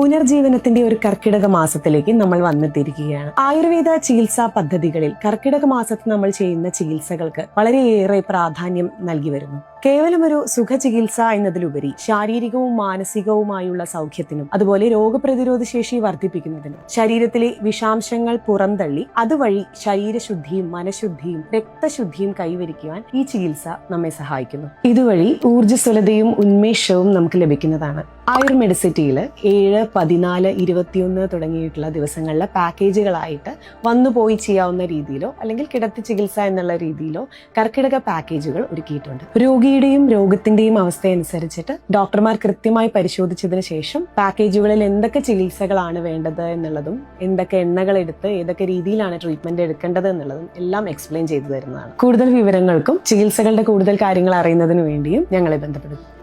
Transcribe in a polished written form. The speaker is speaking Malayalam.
പുനർജീവനത്തിന്റെ ഒരു കർക്കിടക മാസത്തിലേക്ക് നമ്മൾ വന്നെത്തിയിരിക്കുകയാണ്. ആയുർവേദ ചികിത്സാ പദ്ധതികളിൽ കർക്കിടക മാസത്തിൽ നമ്മൾ ചെയ്യുന്ന ചികിത്സകൾക്ക് വളരെയേറെ പ്രാധാന്യം നൽകി വരുന്നു. കേവലം ഒരു സുഖചികിത്സ എന്നതിലുപരി ശാരീരികവും മാനസികവുമായുള്ള സൗഖ്യത്തിനും അതുപോലെ രോഗപ്രതിരോധ ശേഷി വർദ്ധിപ്പിക്കുന്നതിനും ശരീരത്തിലെ വിഷാംശങ്ങൾ പുറന്തള്ളി അതുവഴി ശരീരശുദ്ധിയും മനഃശുദ്ധിയും രക്തശുദ്ധിയും കൈവരിക്കുവാൻ ഈ ചികിത്സ നമ്മെ സഹായിക്കുന്നു. ഇതുവഴി ഊർജ്ജസ്വലതയും ഉന്മേഷവും നമുക്ക് ലഭിക്കുന്നതാണ്. ആയുർമെഡിസിറ്റിയിൽ 7, 14, 21 തുടങ്ങിയിട്ടുള്ള ദിവസങ്ങളിലെ പാക്കേജുകളായിട്ട് വന്നുപോയി ചെയ്യാവുന്ന രീതിയിലോ അല്ലെങ്കിൽ കിടത്തി ചികിത്സ എന്നുള്ള രീതിയിലോ കർക്കിടക പാക്കേജുകൾ ഒരുക്കിയിട്ടുണ്ട്. രോഗിയുടെയും രോഗത്തിന്റെയും അവസ്ഥയനുസരിച്ചിട്ട് ഡോക്ടർമാർ കൃത്യമായി പരിശോധിച്ചതിന് ശേഷം പാക്കേജുകളിൽ എന്തൊക്കെ ചികിത്സകളാണ് വേണ്ടത് എന്നുള്ളതും എന്തൊക്കെ എണ്ണകൾ എടുത്ത് ഏതൊക്കെ രീതിയിലാണ് ട്രീറ്റ്മെന്റ് എടുക്കേണ്ടത് എന്നുള്ളതും എല്ലാം എക്സ്പ്ലെയിൻ ചെയ്തു തരുന്നതാണ്. കൂടുതൽ വിവരങ്ങൾക്കും ചികിത്സകളുടെ കൂടുതൽ കാര്യങ്ങൾ അറിയുന്നതിനു വേണ്ടിയും ഞങ്ങളെ ബന്ധപ്പെടും.